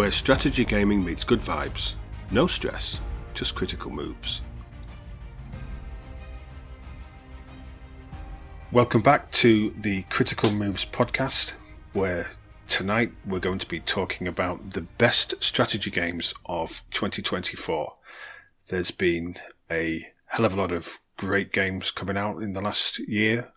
where strategy gaming meets good vibes. No stress, just critical moves. Welcome back to the Critical Moves podcast, where tonight we're going to be talking about the best strategy games of 2024. There's been a hell of a lot of great games coming out in the last year,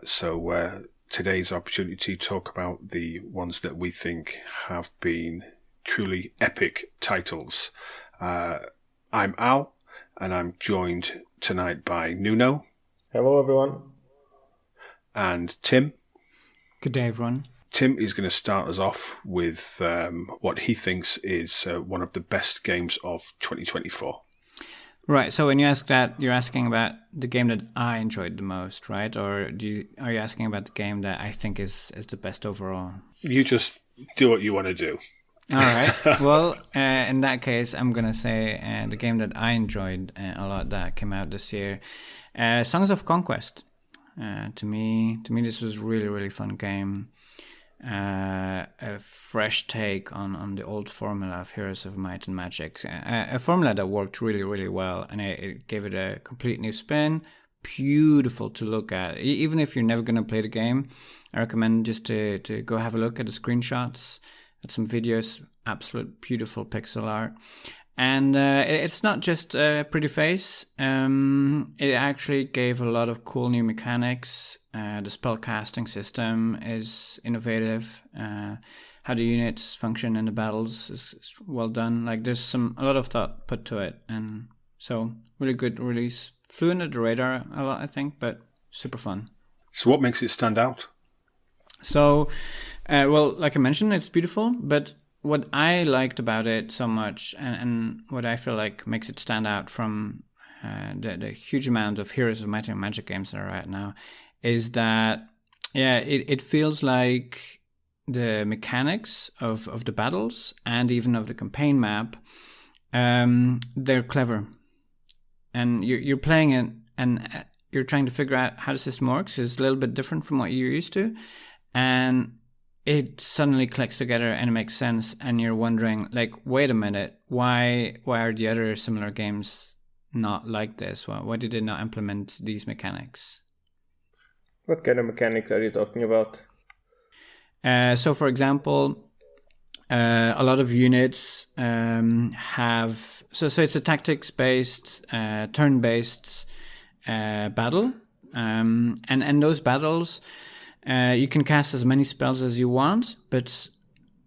so today's opportunity to talk about the ones that we think have been truly epic titles. I'm Al, and I'm joined tonight by Nuno. Hello, everyone. And Tim. Good day, everyone. Tim is going to start us off with what he thinks is one of the best games of 2024. Right, so when you ask that, you're asking about the game that I enjoyed the most, right? Or are you asking about the game that I think is the best overall? You just do what you want to do. All right. Well, in that case, I'm going to say the game that I enjoyed a lot that came out this year, Songs of Conquest. To me, this was really, really fun game. A fresh take on the old formula of Heroes of Might and Magic. A formula that worked really, really well, and it gave it a complete new spin. Beautiful to look at. Even if you're never going to play the game, I recommend just to go have a look at the screenshots, at some videos. Absolute beautiful pixel art. And it's not just a pretty face. It actually gave a lot of cool new mechanics. The spell casting system is innovative. How the units function in the battles is well done. Like there's a lot of thought put to it, and so really good release. Flew under the radar a lot, I think, but super fun. So what makes it stand out? So, well, like I mentioned, it's beautiful, but what I liked about it so much, and what I feel like makes it stand out from the huge amount of Heroes of Might and Magic games that are out now, is that, it feels like the mechanics of the battles and even of the campaign map, they're clever. And you're playing it, and you're trying to figure out how the system works. It's a little bit different from what you're used to. And it suddenly clicks together and it makes sense, and you're wondering, like, wait a minute, why are the other similar games not like this? Why did they not implement these mechanics? What kind of mechanics are you talking about? So, for example, a lot of units have... So it's a tactics-based, turn-based battle. And those battles... you can cast as many spells as you want, but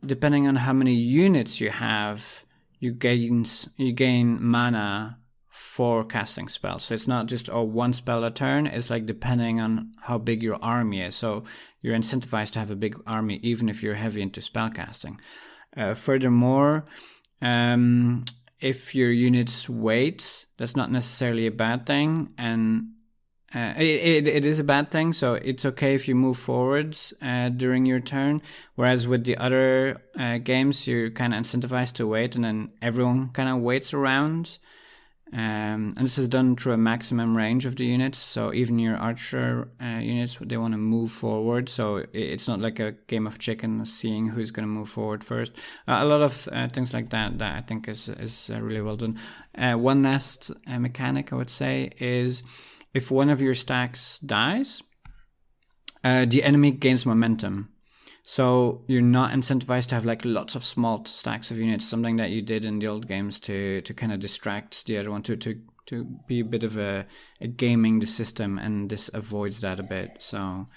depending on how many units you have, you gain mana for casting spells. So it's not just one spell a turn. It's like depending on how big your army is. So you're incentivized to have a big army, even if you're heavy into spell casting. Furthermore, if your units wait, that's not necessarily a bad thing, and it is a bad thing, so it's okay if you move forward during your turn. Whereas with the other games, you're kind of incentivized to wait, and then everyone kind of waits around. And this is done through a maximum range of the units, so even your archer units, they want to move forward. So it's not like a game of chicken, seeing who's going to move forward first. A lot of things like that I think is really well done. One last mechanic I would say is, if one of your stacks dies, the enemy gains momentum. So you're not incentivized to have like lots of small stacks of units, something that you did in the old games to kind of distract the other one, to be a bit of a gaming the system, and this avoids that a bit. So,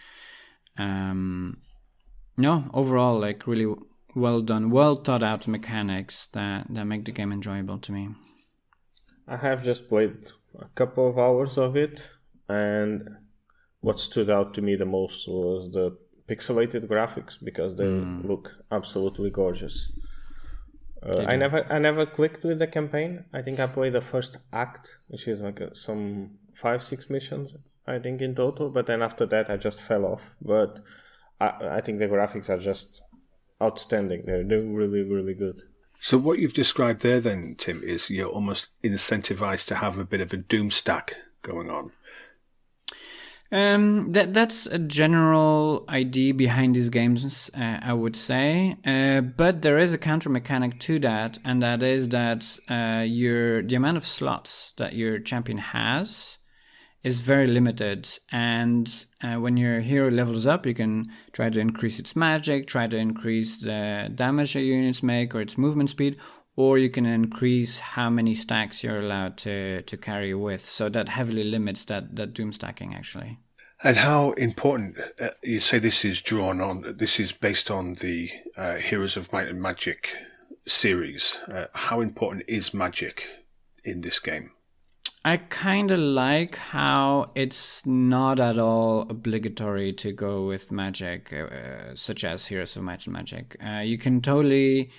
overall, like really well done, well thought out mechanics that make the game enjoyable to me. I have just played a couple of hours of it, and what stood out to me the most was the pixelated graphics, because they look absolutely gorgeous. I never clicked with the campaign. I think I played the first act, which is like some 5-6 missions, I think, in total, but then after that I just fell off. But I think the graphics are just outstanding. They're really, really good. So what you've described there then, Tim, is you're almost incentivized to have a bit of a doom stack going on. That's a general idea behind these games, I would say. But there is a counter mechanic to that, and that is that the amount of slots that your champion has is very limited. And when your hero levels up, you can try to increase its magic, try to increase the damage that your units make or its movement speed, or you can increase how many stacks you're allowed to carry with. So that heavily limits that doom stacking, actually. And how important, you say this is based on the Heroes of Might and Magic series. How important is magic in this game? I kind of like how it's not at all obligatory to go with magic, such as Heroes of Might and Magic. You can totally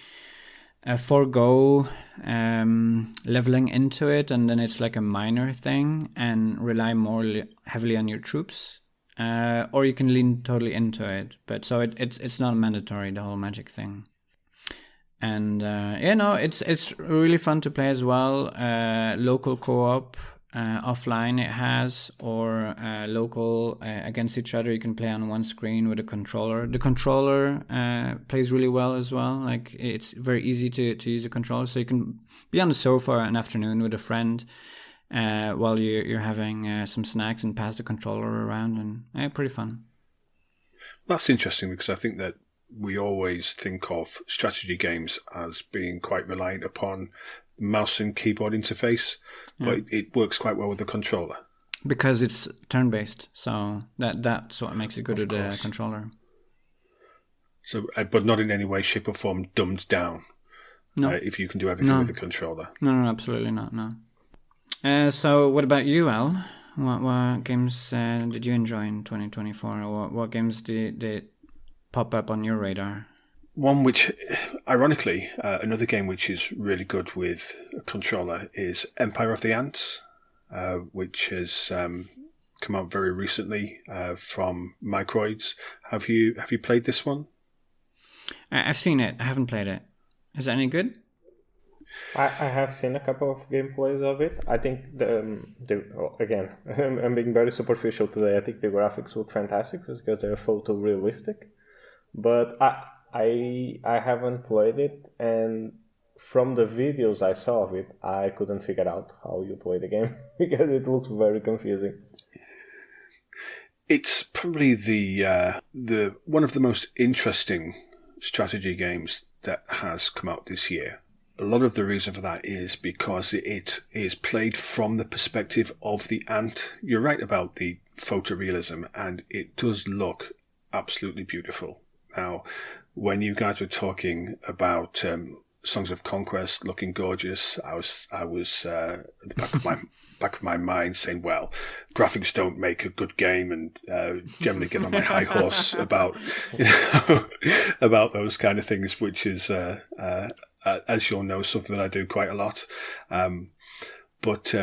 forego leveling into it, and then it's like a minor thing, and rely more heavily on your troops. Or you can lean totally into it. But so it's not mandatory, the whole magic thing. And it's really fun to play as well. Local co-op, offline it has, or local against each other. You can play on one screen with a controller. The controller plays really well as well. Like, it's very easy to use a controller, so you can be on the sofa an afternoon with a friend while you're having some snacks and pass the controller around, and pretty fun. That's interesting, because I think that we always think of strategy games as being quite reliant upon mouse and keyboard interface, but it works quite well with the controller. Because it's turn-based, so that's what makes it good with the controller. So, but not in any way, shape or form dumbed down. No. If you can do everything with the controller. No, absolutely not, no. So what about you, Al? What games did you enjoy in 2024? Or what games did pop up on your radar? One which, ironically, another game which is really good with a controller is Empire of the Ants, which has come out very recently from Microids. Have you played this one? I've seen it. I haven't played it. Is it any good? I have seen a couple of gameplays of it. I think again, I'm being very superficial today. I think the graphics look fantastic because they're photorealistic. But I haven't played it, and from the videos I saw of it, I couldn't figure out how you play the game because it looks very confusing. It's probably the one of the most interesting strategy games that has come out this year. A lot of the reason for that is because it is played from the perspective of the ant. You're right about the photorealism, and it does look absolutely beautiful. Now, when you guys were talking about Songs of Conquest looking gorgeous, I was at the back of my mind saying, well, graphics don't make a good game, and generally get on my high horse about about those kind of things, which is as you'll know, something that I do quite a lot. But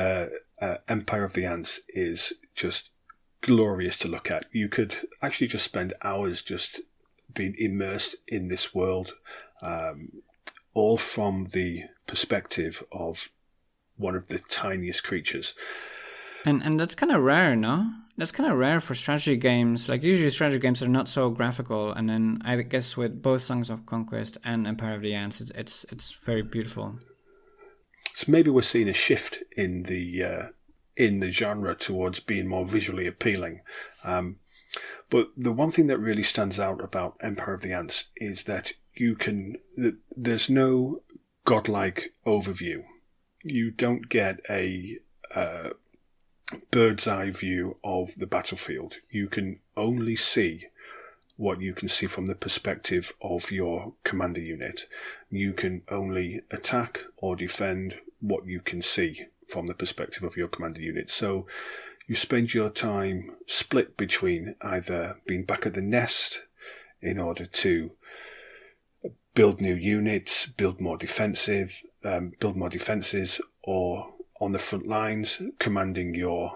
Empire of the Ants is just glorious to look at. You could actually just spend hours just being immersed in this world, all from the perspective of one of the tiniest creatures. And that's kind of rare, no? That's kind of rare for strategy games. Like, usually strategy games are not so graphical, and then I guess with both Songs of Conquest and Empire of the Ants, it's very beautiful. So maybe we're seeing a shift in the genre towards being more visually appealing. But the one thing that really stands out about Empire of the Ants is that there's no godlike overview. You don't get a bird's eye view of the battlefield. You can only see what you can see from the perspective of your commander unit. You can only attack or defend what you can see from the perspective of your commander unit. So you spend your time split between either being back at the nest in order to build new units, build more defenses, or on the front lines, commanding your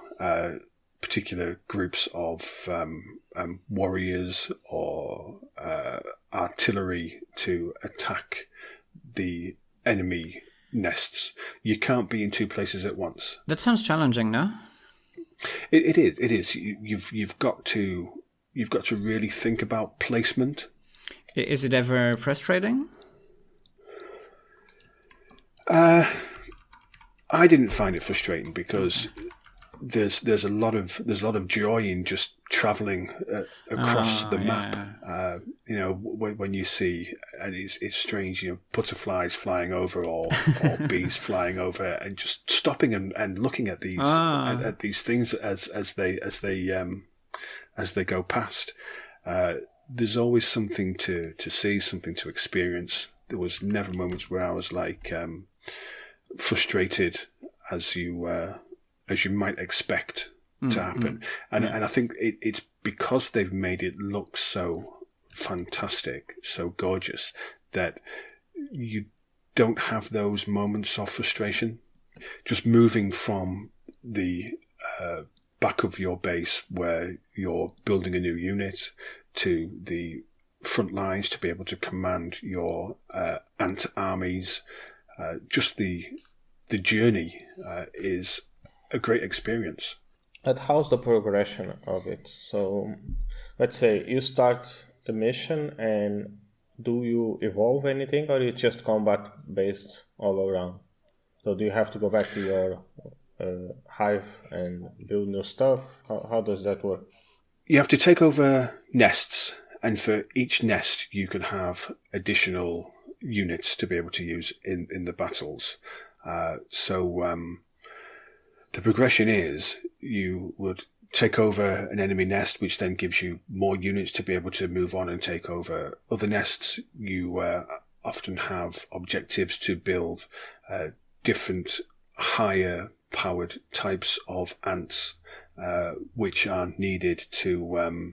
particular groups of warriors or artillery to attack the enemy nests. You can't be in two places at once. That sounds challenging, no? It is. It is. You've got to really think about placement. Is it ever frustrating? I didn't find it frustrating because there's a lot of joy in just traveling across the map. Yeah. When you see, and it's strange, butterflies flying over or bees flying over, and just stopping and looking at these at these things as they go past. There's always something to see, something to experience. There was never moments where I was like frustrated as you might expect to happen. And I think it's because they've made it look so fantastic, so gorgeous, that you don't have those moments of frustration. Just moving from the back of your base where you're building a new unit to the front lines to be able to command your ant armies. Just the journey is a great experience. But how's the progression of it? So let's say you start a mission, and do you evolve anything, or is it just combat based all around? So do you have to go back to your hive and build new stuff? How does that work? You have to take over nests, and for each nest you can have additional units to be able to use in the battles. The progression is you would take over an enemy nest, which then gives you more units to be able to move on and take over other nests. You often have objectives to build different higher powered types of ants, which are needed to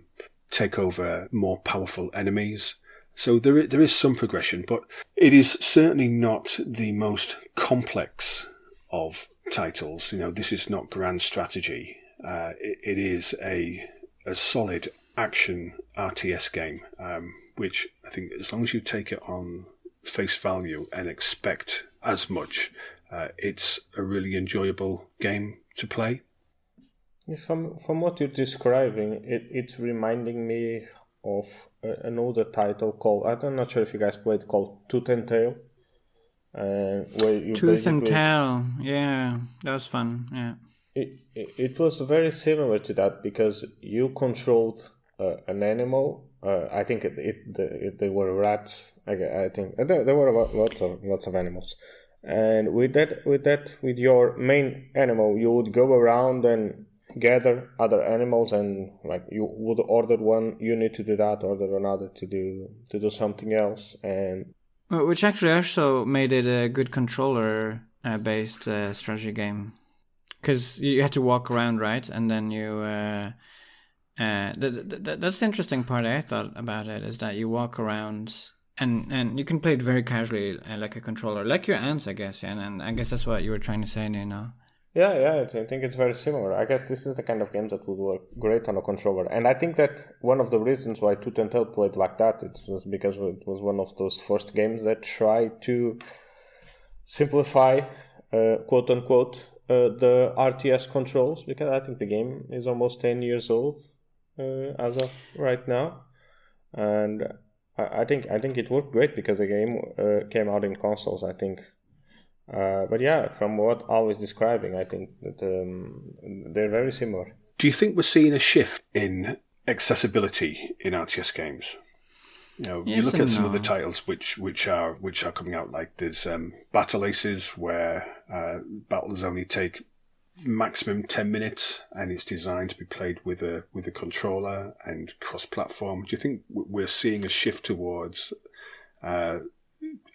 take over more powerful enemies. So there is some progression, but it is certainly not the most complex of titles. This is not grand strategy. It is a solid action RTS game, which I think as long as you take it on face value and expect as much, it's a really enjoyable game to play. From what you're describing, it's reminding me of another title called, I'm not sure if you guys played, called Tooth and Tail. Where you Tooth and Tail, yeah, that was fun. Yeah, it was very similar to that because you controlled an animal. I think they were rats. I think there were lots of animals, and with your main animal, you would go around and gather other animals, and like you would order one unit to do that, order another to do something else, and which actually also made it a good controller based strategy game, because you had to walk around, right? And then you that's the interesting part I thought about it, is that you walk around and you can play it very casually, like a controller, like your ants, I guess. And I guess that's what you were trying to say, Nino. Yeah, I think it's very similar. I guess this is the kind of game that would work great on a controller. And I think that one of the reasons why Tooth and Tail played like that, it was because it was one of those first games that tried to simplify, quote unquote, the RTS controls, because I think the game is almost 10 years old as of right now. And I think it worked great because the game came out in consoles, I think. But yeah, from what I was describing, I think that they're very similar. Do you think we're seeing a shift in accessibility in RTS games? You look at some of the titles which are coming out, like there's Battle Aces, where battles only take maximum 10 minutes, and it's designed to be played with a controller and cross-platform. Do you think we're seeing a shift towards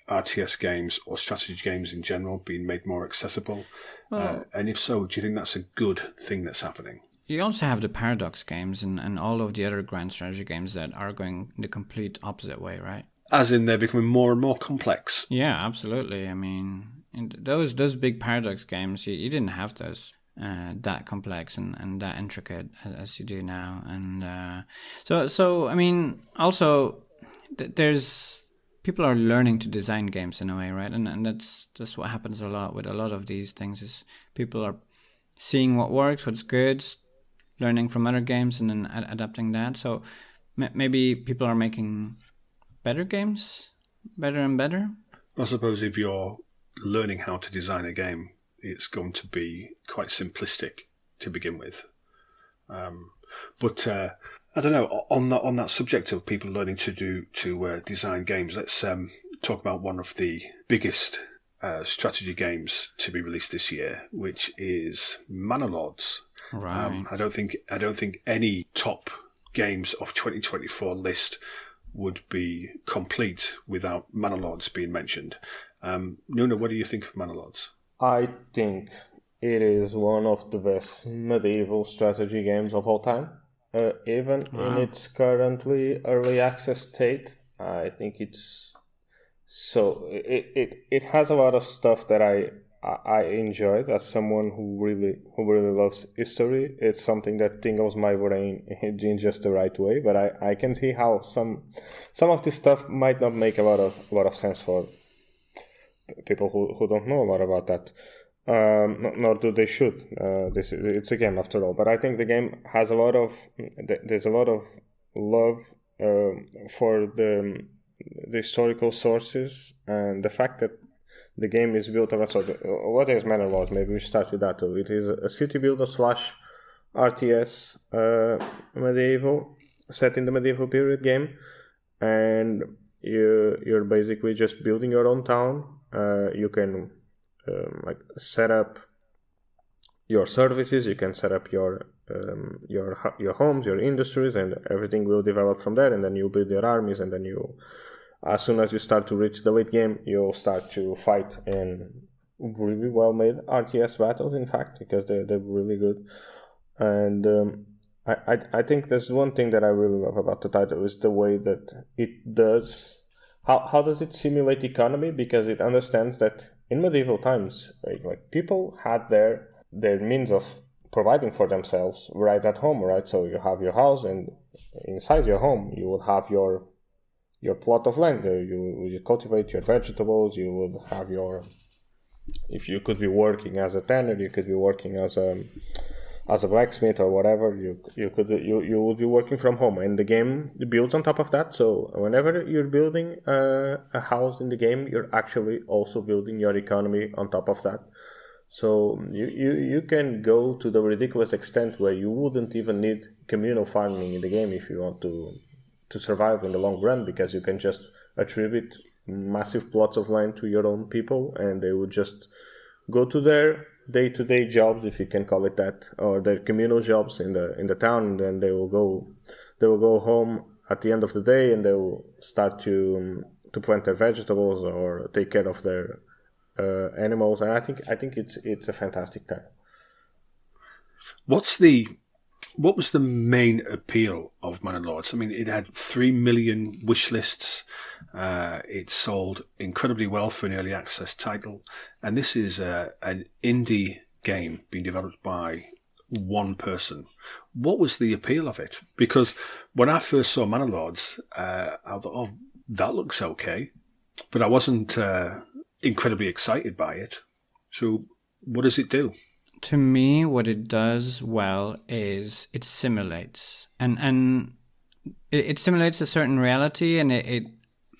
RTS games or strategy games in general being made more accessible? And if so, do you think that's a good thing that's happening? You also have the Paradox games and all of the other grand strategy games that are going the complete opposite way, right? As in they're becoming more and more complex. Yeah, absolutely. I mean, in those big Paradox games, you didn't have those that complex and that intricate as you do now. And so I mean, also there's people are learning to design games in a way, right? And that's what happens a lot with a lot of these things, is people are seeing what works, what's good, learning from other games, and then adapting that. So maybe people are making better games, better and better. I suppose if you're learning how to design a game, it's going to be quite simplistic to begin with. But I don't know. On that subject of people learning to design games, let's talk about one of the biggest strategy games to be released this year, which is Manor Lords. Right. I don't think any top games of 2024 list would be complete without Manor Lords being mentioned. Nuno, what do you think of Manor Lords? I think it is one of the best medieval strategy games of all time. Even in its currently early access state, I think it's so it has a lot of stuff that I enjoyed as someone who really loves history. It's something that tingles my brain in just the right way. But I can see how some of this stuff might not make a lot of sense for people who don't know a lot about that. Nor do they should. It's a game after all. But I think the game has there's a lot of love for the historical sources, and the fact that the game is built around. So what is Manor Lords? Maybe we start with that too. It is a city builder / RTS medieval, set in the medieval period game, and you're basically just building your own town. You can set up your services. You can set up your homes, your industries, and everything will develop from there. And then you build your armies, and then as soon as you start to reach the late game, you'll start to fight in really well made RTS battles. In fact, because they're really good. And I think there's one thing that I really love about the title is the way that it does. How does it simulate economy? Because it understands that in medieval times, like people had their means of providing for themselves right at home, right? So you have your house, and inside your home you would have your plot of land. You cultivate your vegetables. You would have if you could be working as a tanner, you could be working as a blacksmith or whatever. You would be working from home, and the game builds on top of that. So whenever you're building a house in the game, you're actually also building your economy on top of that. So you can go to the ridiculous extent where you wouldn't even need communal farming in the game if you want to survive in the long run, because you can just attribute massive plots of land to your own people, and they would just go to their day-to-day jobs, if you can call it that, or their communal jobs in the town, and then they will go home at the end of the day, and they will start to plant their vegetables or take care of their animals. And I think it's a fantastic time. What was the main appeal of Manor Lords? I mean, it had 3 million wish lists. It sold incredibly well for an early access title. And this is an indie game being developed by one person. What was the appeal of it? Because when I first saw Manor Lords, I thought, oh, that looks okay. But I wasn't incredibly excited by it. So what does it do? To me, what it does well is it simulates, and it simulates a certain reality, and it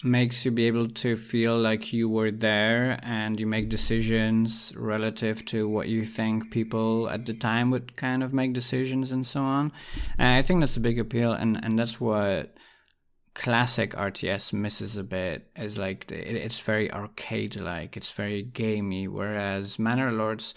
makes you be able to feel like you were there, and you make decisions relative to what you think people at the time would kind of make decisions and so on. And I think that's a big appeal, and that's what classic RTS misses a bit, is like it's very arcade-like, it's very gamey, whereas Manor Lords,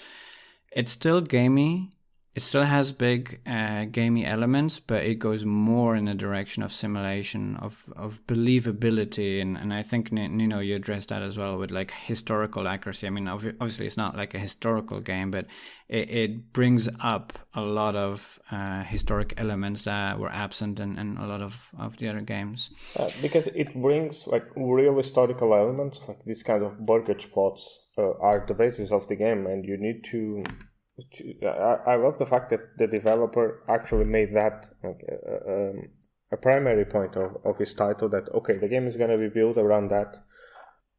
it's still gamey. It still has big gamey elements, but it goes more in the direction of simulation, of believability, and I think Nino, you addressed that as well with like historical accuracy. I mean, obviously it's not like a historical game, but it brings up a lot of historic elements that were absent in a lot of the other games. Because it brings like real historical elements, like these kinds of burgage plots are the basis of the game, and you need to I love the fact that the developer actually made that like, a primary point of his title, that okay, the game is going to be built around that.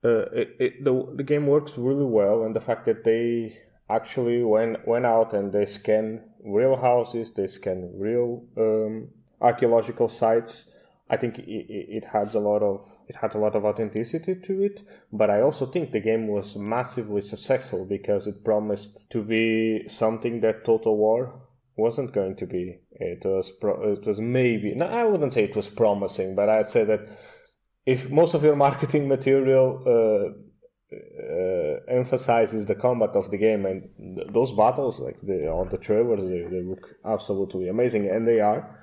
The game works really well, and the fact that they actually went out and they scanned real houses, they scanned real archaeological sites. I think it had a lot of authenticity to it, but I also think the game was massively successful because it promised to be something that Total War wasn't going to be. It was maybe, no, I wouldn't say it was promising, but I'd say that if most of your marketing material emphasizes the combat of the game, and those battles, like on the trailers, they look absolutely amazing, and they are.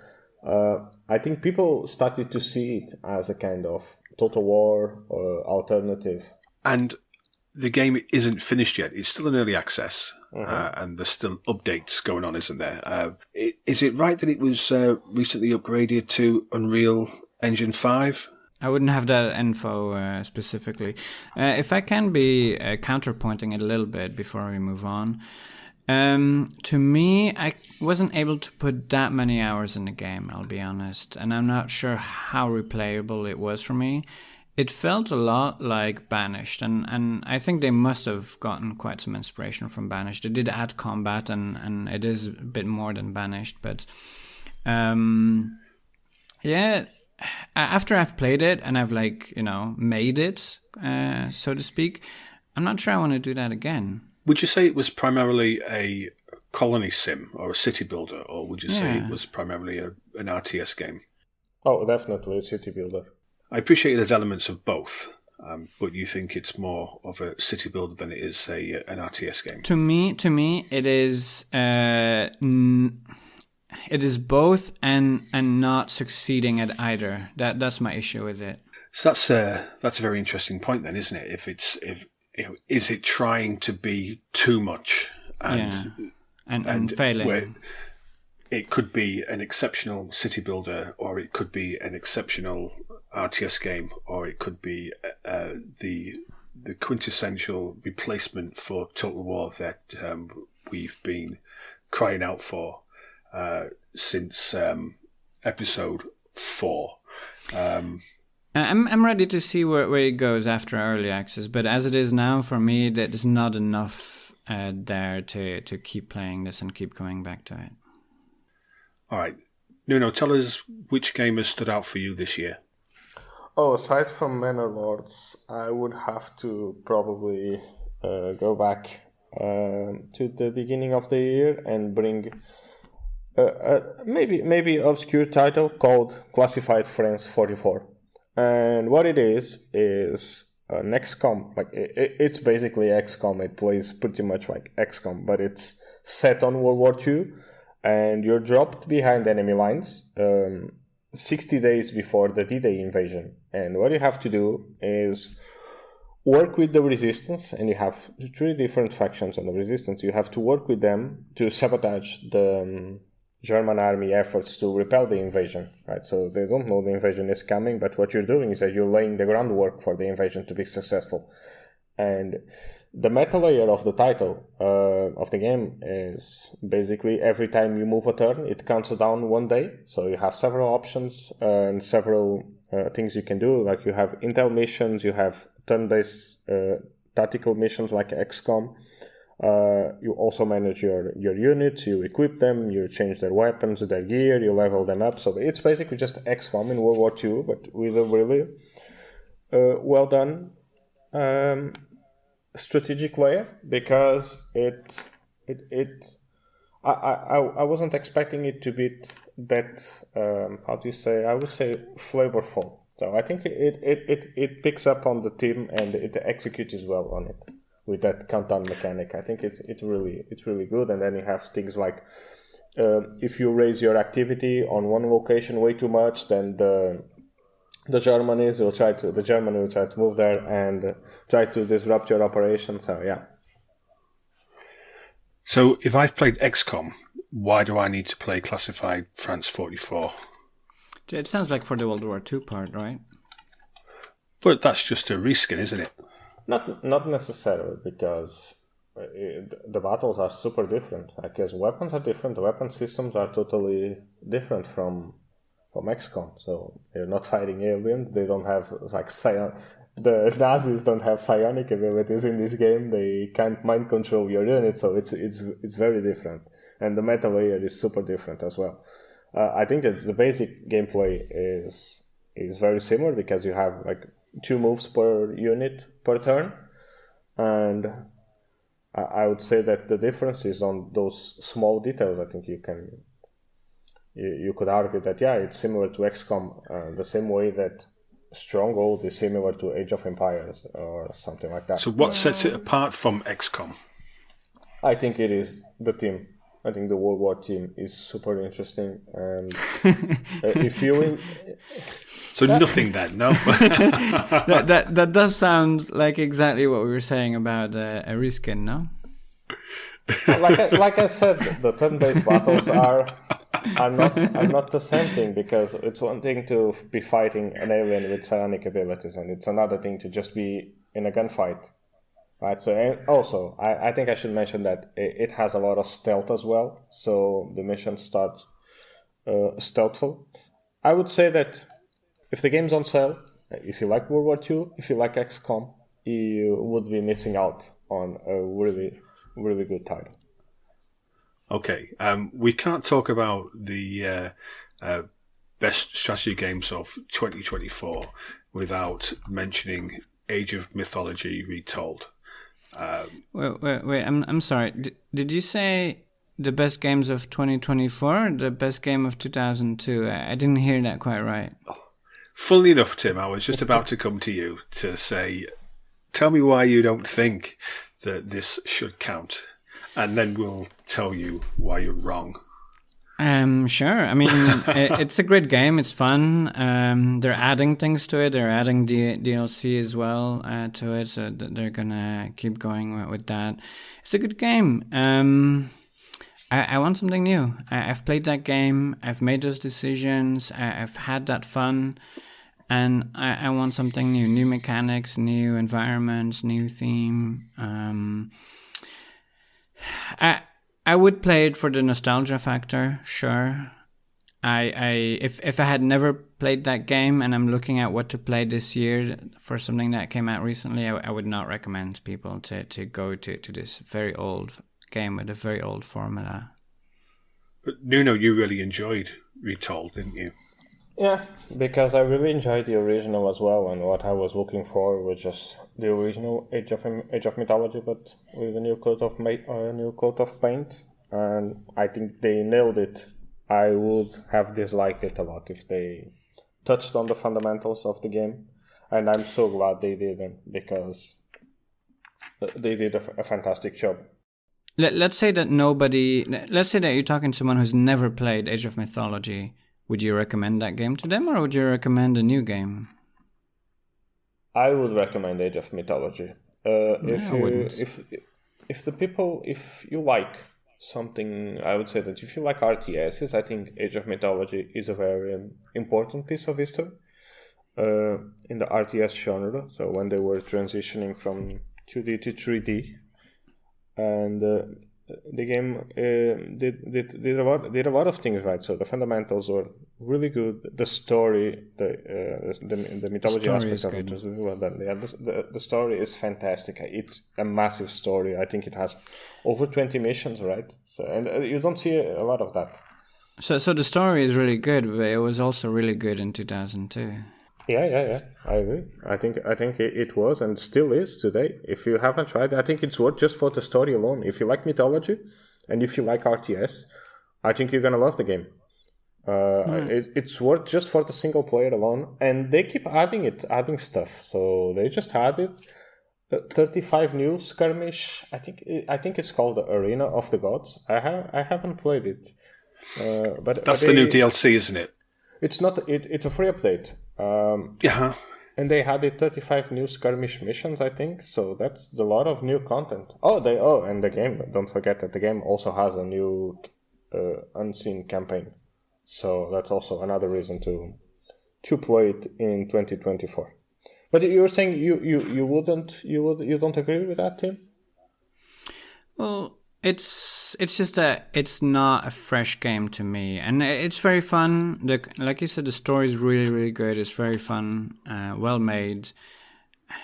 I think people started to see it as a kind of Total War alternative. And the game isn't finished yet. It's still in early access, and there's still updates going on, isn't there? Is it right that it was recently upgraded to Unreal Engine 5? I wouldn't have that info specifically. If I can be counterpointing it a little bit before we move on. To me, I wasn't able to put that many hours in the game, I'll be honest. And I'm not sure how replayable it was for me. It felt a lot like Banished, and I think they must have gotten quite some inspiration from Banished. They did add combat, and it is a bit more than Banished, but yeah, after I've played it and I've made it, so to speak, I'm not sure I want to do that again. Would you say it was primarily a colony sim or a city builder, or would you say it was primarily an RTS game? Oh, definitely a city builder. I appreciate there's elements of both, but you think it's more of a city builder than it is an RTS game? To me, it is. It is both, and not succeeding at either. That's my issue with it. So that's a very interesting point, then, isn't it? Is it trying to be too much and failing? Where it could be an exceptional city builder, or it could be an exceptional RTS game, or it could be the quintessential replacement for Total War that we've been crying out for since episode 4. I'm ready to see where it goes after early access, but as it is now, for me, there's not enough there to keep playing this and keep coming back to it. All right. Nuno, tell us which game has stood out for you this year. Oh, aside from Manor Lords, I would have to probably go back to the beginning of the year and bring maybe obscure title called Classified France 44. And what it is an XCOM. Like it's basically XCOM. It plays pretty much like XCOM, but it's set on World War II, and you're dropped behind enemy lines 60 days before the D-Day invasion. And what you have to do is work with the resistance, and you have 3 different factions on the resistance. You have to work with them to sabotage the German army efforts to repel the invasion, right? So they don't know the invasion is coming, but what you're doing is that you're laying the groundwork for the invasion to be successful. And the meta layer of the title of the game is basically every time you move a turn, it counts down 1 day. So you have several options and several things you can do. Like you have intel missions, you have turn-based tactical missions like XCOM. You also manage your units, you equip them, you change their weapons, their gear, you level them up. So it's basically just XCOM in World War II, but with a really well done strategic layer, because I wasn't expecting it to be that I would say flavorful. So I think it picks up on the theme and it executes well on it. With that countdown mechanic, I think it's really good. And then you have things like if you raise your activity on one location way too much, then the Germany will try to move there and try to disrupt your operation. So yeah. So if I've played XCOM, why do I need to play Classified France 44? It sounds like for the World War II part, right? But that's just a reskin, isn't it? Not necessarily, because the battles are super different. Because weapons are different, the weapon systems are totally different from XCOM. So you're not fighting aliens. They don't have the Nazis don't have psionic abilities in this game. They can't mind control your unit, so it's very different. And the meta layer is super different as well. I think that the basic gameplay is very similar because you have like 2 moves per unit per turn, and I would say that the difference is on those small details. I think you could argue that it's similar to XCOM, the same way that Stronghold is similar to Age of Empires or something like that. So what sets it apart from XCOM? I think it is the team. I think the World War team is super interesting, and if you so nothing then, no. that does sound like exactly what we were saying about a reskin, no? Like I said, the turn-based battles are not the same thing, because it's one thing to be fighting an alien with psionic abilities, and it's another thing to just be in a gunfight. Right, so and also, I think I should mention that it has a lot of stealth as well, so the mission starts stealthful. I would say that if the game's on sale, if you like World War II, if you like XCOM, you would be missing out on a really, really good title. Okay, we can't talk about the best strategy games of 2024 without mentioning Age of Mythology Retold. Wait! I'm sorry. Did you say the best games of 2024 or the best game of 2002? I didn't hear that quite right. Funnily enough, Tim, I was just about to come to you to say, tell me why you don't think that this should count, and then we'll tell you why you're wrong. Sure. I mean, it's a great game. It's fun. They're adding things to it. They're adding DLC as well to it, so they're gonna keep going with that. It's a good game. I want something new. I've played that game. I've made those decisions. I've had that fun, and I want something new. New mechanics, new environments, new theme. I would play it for the nostalgia factor, sure. If I had never played that game and I'm looking at what to play this year for something that came out recently, I would not recommend people to go to this very old game with a very old formula. But Nuno, you really enjoyed Retold, didn't you? Yeah, because I really enjoyed the original as well, and what I was looking for was just the original Age of Mythology, but with a new coat of paint, and I think they nailed it. I would have disliked it a lot if they touched on the fundamentals of the game, and I'm so glad they didn't, because they did a fantastic job. Let's say that you're talking to someone who's never played Age of Mythology. Would you recommend that game to them, or would you recommend a new game? I would recommend Age of Mythology. If you like something, I would say that if you like RTSs, I think Age of Mythology is a very important piece of history in the RTS genre. So when they were transitioning from 2D to 3D, and the game did a lot of things right. So the fundamentals were really good. The story, the mythology aspect of it was really well done. The story is fantastic. It's a massive story. I think it has over 20 missions, right? So, and you don't see a lot of that. So the story is really good, but it was also really good in 2002. Yeah. I agree. I think it was and still is today. If you haven't tried, I think it's worth just for the story alone. If you like mythology and if you like RTS, I think you're gonna love the game. It's worth just for the single player alone, and they keep adding stuff. So they just added 35 new skirmish. I think it's called the Arena of the Gods. I haven't played it, but that's the new DLC, isn't it? It's not. It's a free update. And they added 35 new skirmish missions, I think. So that's a lot of new content. And the game. Don't forget that the game also has a new unseen campaign. So that's also another reason to play it in 2024. But you were saying you don't agree with that, Tim? Well, it's just that it's not a fresh game to me, and it's very fun. Like you said, the story is really, really good. It's very fun, well made,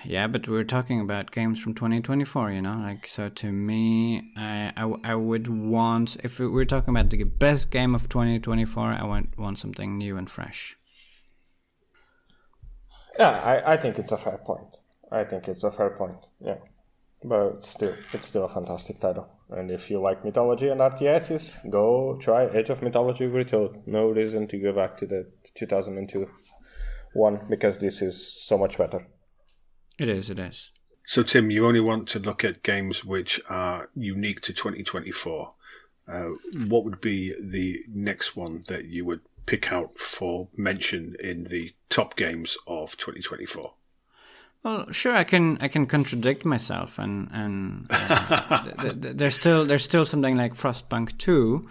Yeah, but we're talking about games from 2024, so to me, I would want, if we're talking about the best game of 2024, I want something new and fresh. Yeah, I think it's a fair point. Yeah. But it's still a fantastic title. And if you like mythology and RTSs, go try Age of Mythology Retold. No reason to go back to the 2002 one, because this is so much better. It is. So, Tim, you only want to look at games which are unique to 2024. What would be the next one that you would pick out for mention in the top games of 2024? Well, sure, I can contradict myself, and there's still something like Frostpunk 2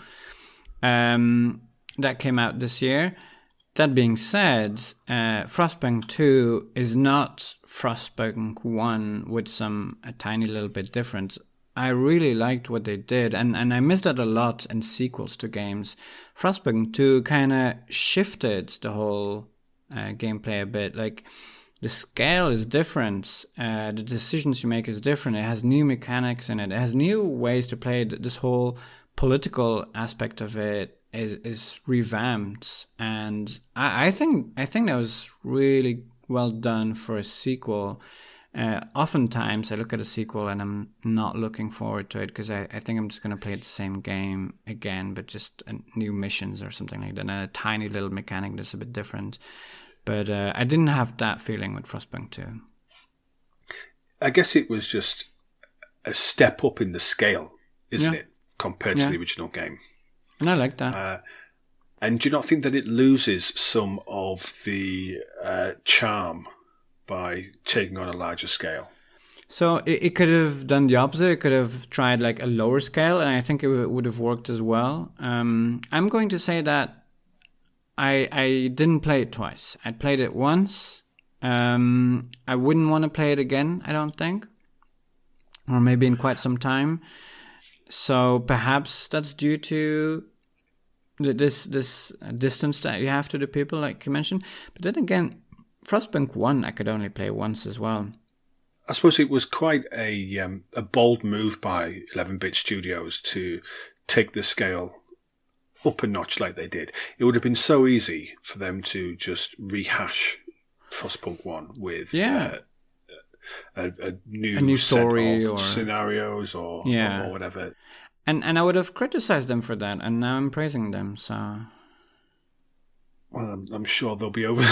that came out this year. That being said, Frostpunk 2 is not Frostpunk 1 with a tiny little bit different. I really liked what they did, and I miss that a lot in sequels to games. Frostpunk 2 kind of shifted the whole gameplay a bit. Like, the scale is different, the decisions you make is different, it has new mechanics in it, it has new ways to play. This whole political aspect of it is revamped, and I think that was really well done for a sequel. Oftentimes I look at a sequel and I'm not looking forward to it because I think I'm just going to play the same game again, but just new missions or something like that, and a tiny little mechanic that's a bit different. But I didn't have that feeling with Frostpunk 2. I guess it was just a step up in the scale, isn't it, compared to the original game? And I like that. And do you not think that it loses some of the charm by taking on a larger scale? So it could have done the opposite. It could have tried like a lower scale, and I think it would have worked as well. I'm going to say that I didn't play it twice. I played it once. I wouldn't want to play it again, I don't think. Or maybe in quite some time. So perhaps that's due to this distance that you have to the people, like you mentioned. But then again, Frostpunk 1 I could only play once as well. I suppose it was quite a bold move by 11-bit studios to take the scale up a notch like they did. It would have been so easy for them to just rehash Frostpunk 1 with a new story set of scenarios or whatever. And I would have criticized them for that, and now I'm praising them. So, well, I'm sure they'll be over.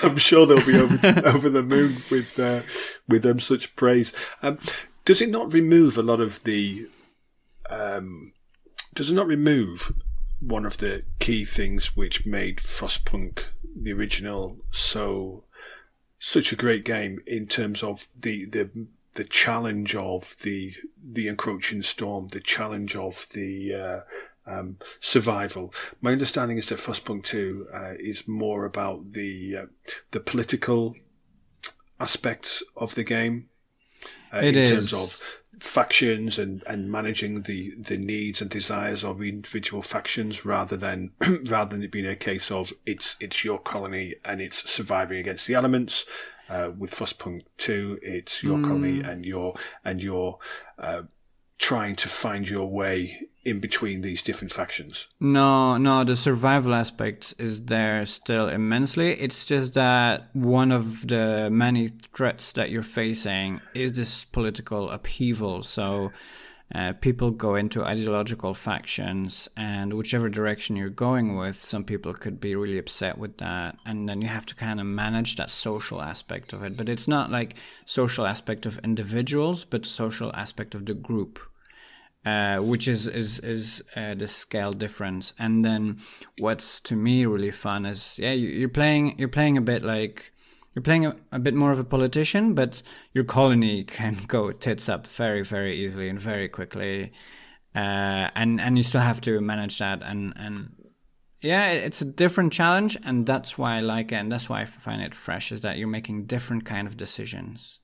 I'm sure they'll be over the moon with such praise. Does it not remove a lot of the? Does it not remove one of the key things which made Frostpunk, the original, such a great game in terms of the challenge of the encroaching storm, the challenge of the survival? My understanding is that Frostpunk 2 is more about the political aspects of the game. In terms of factions and managing the needs and desires of individual factions, rather than it being a case of it's your colony and it's surviving against the elements. With Frostpunk 2, it's your colony and you're trying to find your way in between these different factions. No, the survival aspect is there still immensely. It's just that one of the many threats that you're facing is this political upheaval. So people go into ideological factions, and whichever direction you're going with, some people could be really upset with that, and then you have to kind of manage that social aspect of it. But it's not like social aspect of individuals, but social aspect of the group. Which is the scale difference. And then what's to me really fun is you're playing a bit like you're playing a bit more of a politician, but your colony can go tits up very, very easily and very quickly, and you still have to manage that. And it's a different challenge, and that's why I like it, and that's why I find it fresh, is that you're making different kind of decisions.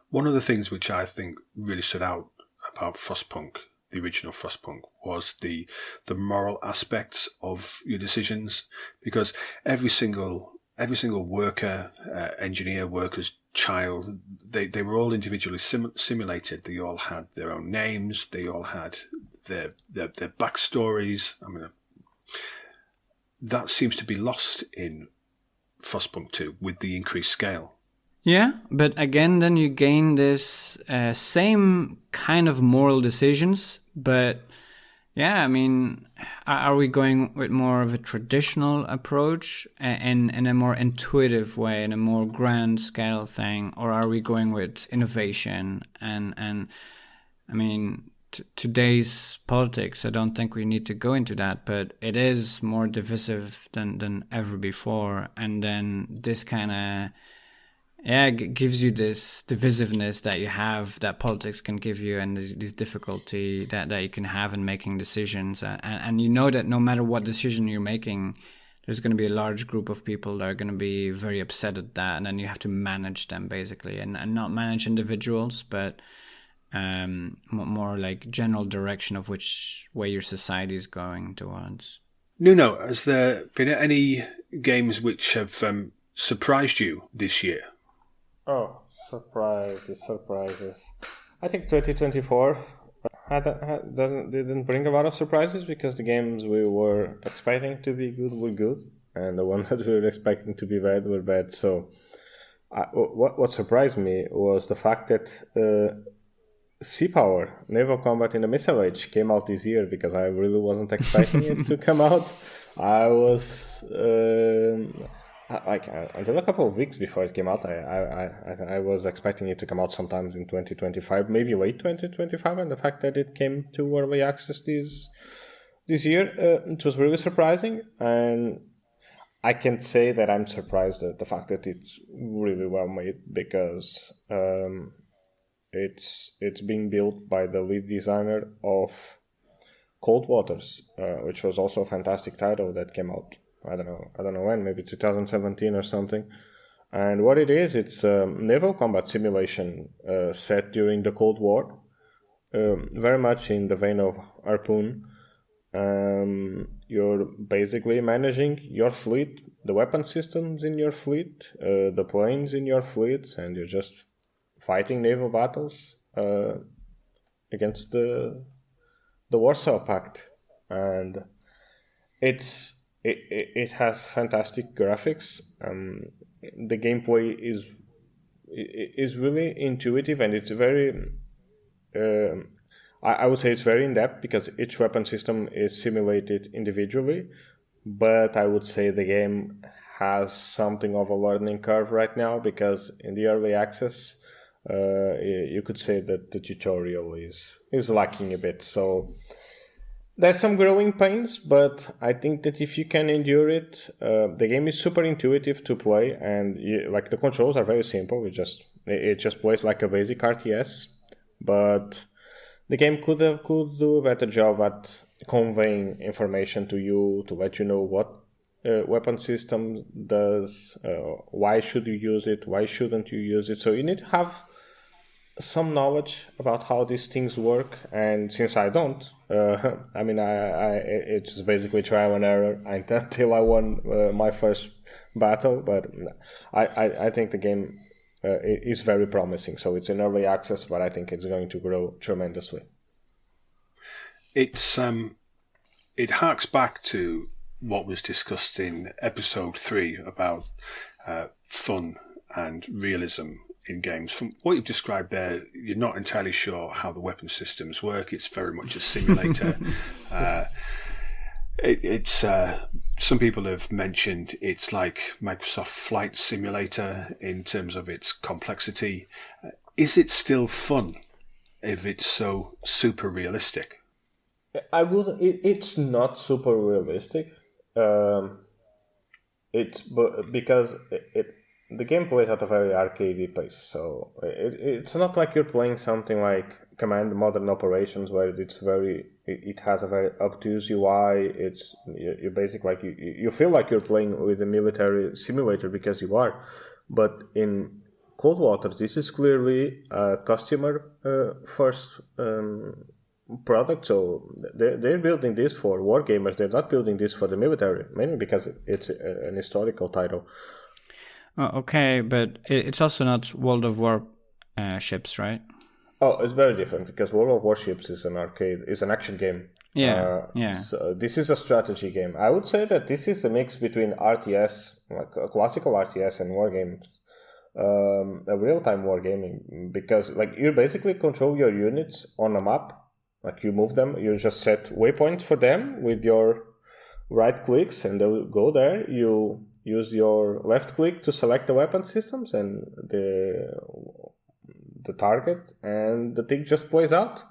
One of the things which I think really stood out about Frostpunk, the original Frostpunk, was the moral aspects of your decisions, because every single worker, engineer, workers, child, they were all individually simulated. They all had their own names. They all had their backstories. I mean, that seems to be lost in Frostpunk 2 with the increased scale. Yeah, but again, then you gain this same kind of moral decisions, but yeah, I mean, are we going with more of a traditional approach and in a more intuitive way, in a more grand scale thing, or are we going with innovation and I mean, today's politics, I don't think we need to go into that, but it is more divisive than ever before, and then this kind of gives you this divisiveness that you have, that politics can give you, and this difficulty that you can have in making decisions. And you know that no matter what decision you're making, there's going to be a large group of people that are going to be very upset at that. And then you have to manage them, basically, and not manage individuals, but more like general direction of which way your society is going towards. Nuno, has there been any games which have surprised you this year? Oh, surprises. I think 2024 didn't bring a lot of surprises because the games we were expecting to be good were good, and the ones that we were expecting to be bad were bad. So what surprised me was the fact that Sea Power, Naval Combat in the Missile Age, came out this year because I really wasn't expecting it to come out. I was... until a couple of weeks before it came out, I was expecting it to come out sometimes in 2025, maybe late 2025, and the fact that it came to early access this year, it was really surprising, and I can say that I'm surprised at the fact that it's really well made because it's being built by the lead designer of Cold Waters, which was also a fantastic title that came out. I don't know when, maybe 2017 or something. And what it is, it's a naval combat simulation set during the Cold War, very much in the vein of Harpoon. You're basically managing your fleet, the weapon systems in your fleet, the planes in your fleet, and you're just fighting naval battles against the Warsaw Pact. And it has fantastic graphics. The gameplay is really intuitive, and it's very... I would say it's very in-depth because each weapon system is simulated individually, but I would say the game has something of a learning curve right now because in the early access, you could say that the tutorial is lacking a bit. So there's some growing pains, but I think that if you can endure it, the game is super intuitive to play, and the controls are very simple. It just plays like a basic RTS, but the game could do a better job at conveying information to you to let you know what weapon system does, why should you use it, why shouldn't you use it. So you need to have some knowledge about how these things work, and since I don't, it's basically trial and error until I won my first battle. But I think the game is very promising. So it's in early access, but I think it's going to grow tremendously. It harks back to what was discussed in episode 3 about fun and realism in games. From what you've described there, you're not entirely sure how the weapon systems work. It's very much a simulator. Some people have mentioned it's like Microsoft Flight Simulator in terms of its complexity. Is it still fun if it's so super realistic? It's not super realistic. Because the game plays at a very arcadey pace, so it's not like you're playing something like Command Modern Operations where it has a very obtuse UI. You basically you feel like you're playing with a military simulator because you are, but in Cold Waters this is clearly a customer first product. So they're building this for war gamers. They're not building this for the military, mainly because it's an historical title. Okay, but it's also not World of War ships, right? Oh, it's very different because World of Warships is an action game. Yeah. So this is a strategy game. I would say that this is a mix between RTS, like a classical RTS, and war games, a real-time war gaming. Because like you basically control your units on a map, like you move them, you just set waypoints for them with your right clicks, and they'll go there. You use your left click to select the weapon systems and the target, and the thing just plays out.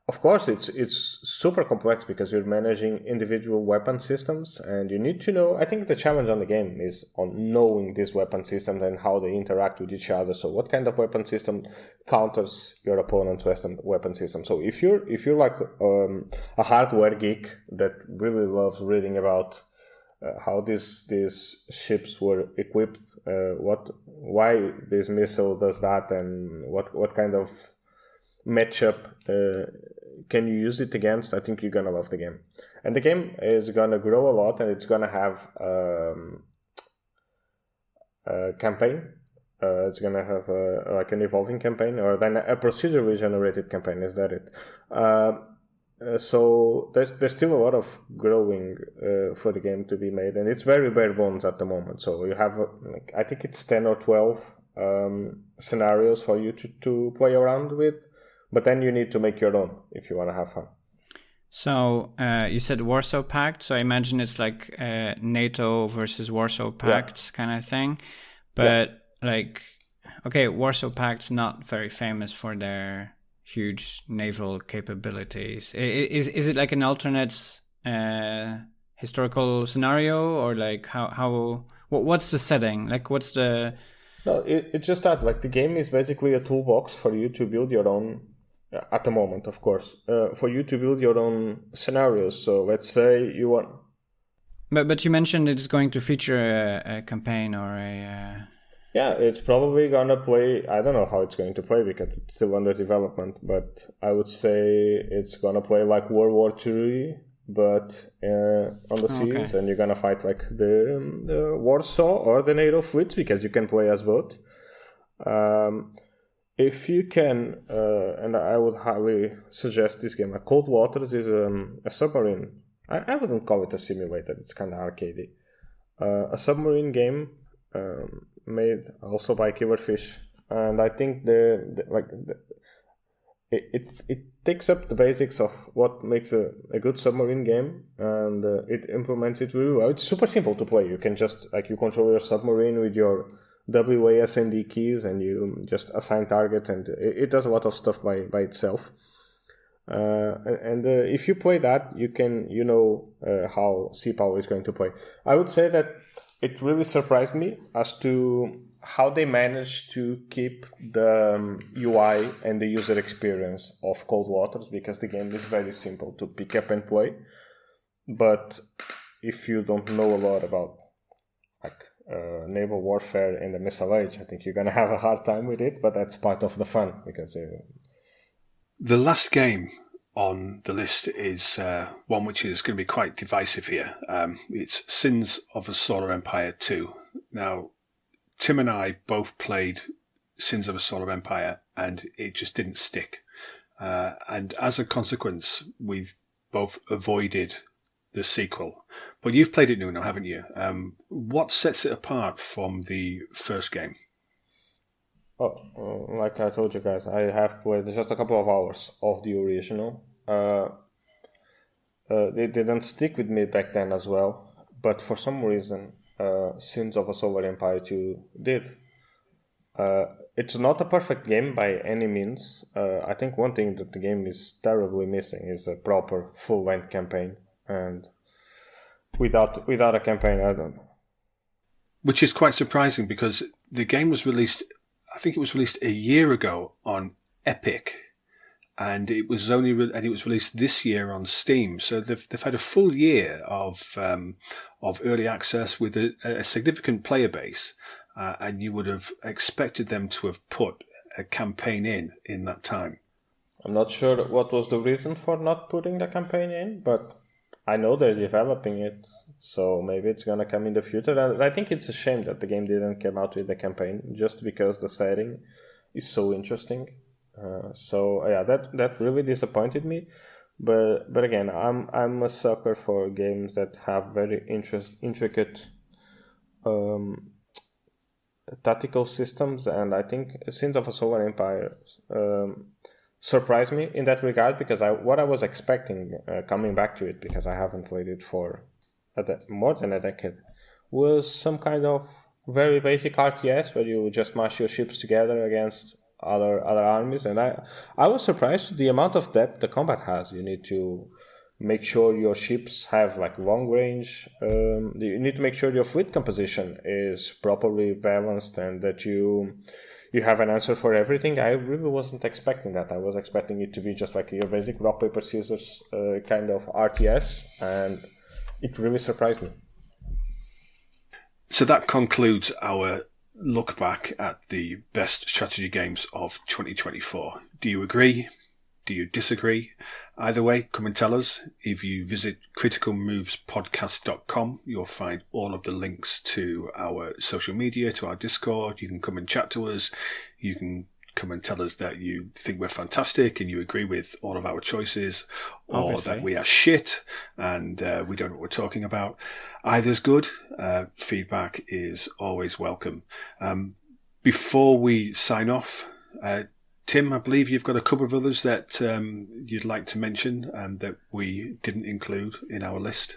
Of course, it's super complex because you're managing individual weapon systems, and you need to know. I think the challenge on the game is on knowing these weapon systems and how they interact with each other. So, what kind of weapon system counters your opponent's weapon system? So, if you're like a hardware geek that really loves reading about how these ships were equipped, why this missile does that, and what kind of matchup can you use it against, I think you're gonna love the game. And the game is gonna grow a lot, and it's gonna have a campaign. It's gonna have like an evolving campaign, or then a procedurally generated campaign. Is that it? So there's still a lot of growing for the game to be made, and it's very bare bones at the moment. So you have, I think it's 10 or 12 scenarios for you to play around with, but then you need to make your own if you want to have fun. So you said Warsaw Pact, so I imagine it's like NATO versus Warsaw Pact kind of thing. But like, okay, Warsaw Pact's not very famous for their huge naval capabilities. Is it like an alternate historical scenario, or like what's the setting? Like what's the... No, it's just that like the game is basically a toolbox for you to build your own, at the moment, of course, for you to build your own scenarios. So let's say you want... But you mentioned it's going to feature a campaign or a... Yeah, it's probably gonna play. I don't know how it's going to play because it's still under development, but I would say it's gonna play like World War II, but on the seas, and you're gonna fight like the Warsaw or the NATO fleets because you can play as both. If you can, and I would highly suggest this game. Cold Waters is a submarine. I wouldn't call it a simulator. It's kind of arcadey. A submarine game. Made also by Killerfish, and I think it takes up the basics of what makes a good submarine game, and it implements it really well. It's super simple to play. You can just you control your submarine with your WASD keys, and you just assign target, and it does a lot of stuff by itself. And if you play that, you can how Sea Power is going to play. I would say that it really surprised me as to how they managed to keep the UI and the user experience of Cold Waters, because the game is very simple to pick up and play. But if you don't know a lot about naval warfare in the Missile Age, I think you're going to have a hard time with it, but that's part of the fun. Because the last game on the list is one which is going to be quite divisive here. It's Sins of a Solar Empire 2. Now, Tim and I both played Sins of a Solar Empire, and it just didn't stick. And as a consequence, we've both avoided the sequel. But you've played it, Nuno, haven't you? What sets it apart from the first game? Oh, like I told you guys, I have played just a couple of hours of the original. They didn't stick with me back then as well, but for some reason, Sins of a Solar Empire 2 did. It's not a perfect game by any means. I think one thing that the game is terribly missing is a proper full-length campaign, and without a campaign, I don't know. Which is quite surprising because the game was released, I think it was released a year ago on Epic, and it was released this year on Steam. So they've had a full year of early access with a significant player base, and you would have expected them to have put a campaign in that time. I'm not sure what was the reason for not putting the campaign in, but I know they're developing it, so maybe it's gonna come in the future. And I think it's a shame that the game didn't come out with the campaign, just because the setting is so interesting. That really disappointed me. But again, I'm a sucker for games that have very intricate tactical systems, and I think Sins of a Solar Empire surprised me in that regard, because what I was expecting coming back to it, because I haven't played it for more than a decade, was some kind of very basic RTS where you just mash your ships together against other armies, and I was surprised the amount of depth the combat has. You need to make sure your ships have like long range. You need to make sure your fleet composition is properly balanced, and that you have an answer for everything. I really wasn't expecting that. I was expecting it to be just like your basic rock paper scissors kind of RTS, and it really surprised me. So that concludes our look back at the best strategy games of 2024. Do you agree? Do you disagree? Either way, come and tell us. If you visit criticalmovespodcast.com, you'll find all of the links to our social media, to our Discord. You can come and chat to us. You can come and tell us that you think we're fantastic and you agree with all of our choices, or Obviously that we are shit and we don't know what we're talking about. Either's good. Feedback is always welcome. Before we sign off, Tim, I believe you've got a couple of others that you'd like to mention that we didn't include in our list.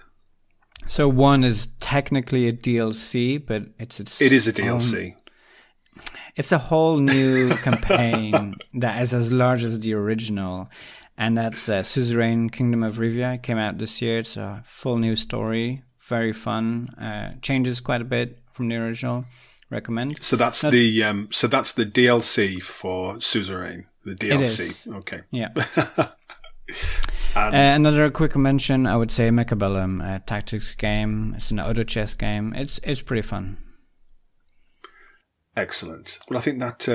So one is technically a DLC, but it is a DLC. It's a whole new campaign that is as large as the original, and that's Suzerain Kingdom of Rivia. It came out this year. It's a full new story, very fun. Changes quite a bit from the original. Recommend. So that's the DLC for Suzerain. The DLC. It is. Okay. Yeah. And another quick mention, I would say Mechabellum, a tactics game. It's an auto chess game. It's pretty fun. Excellent. Well, I think that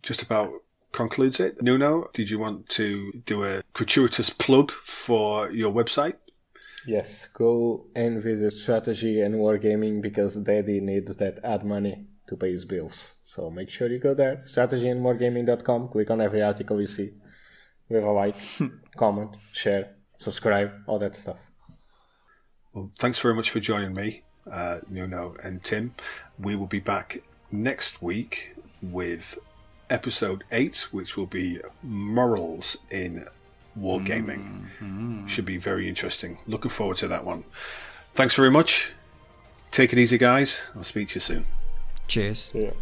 just about concludes it. Nuno, did you want to do a gratuitous plug for your website? Yes, go and visit Strategy and Wargaming, because Daddy needs that ad money to pay his bills. So make sure you go there, strategyandwargaming.com, click on every article you see, leave a like, comment, share, subscribe, all that stuff. Well, thanks very much for joining me, Nuno and Tim. We will be back next week with episode 8, which will be morals in wargaming. Should be very interesting. Looking forward to that one. Thanks very much. Take it easy, guys. I'll speak to you soon. Cheers. Yeah.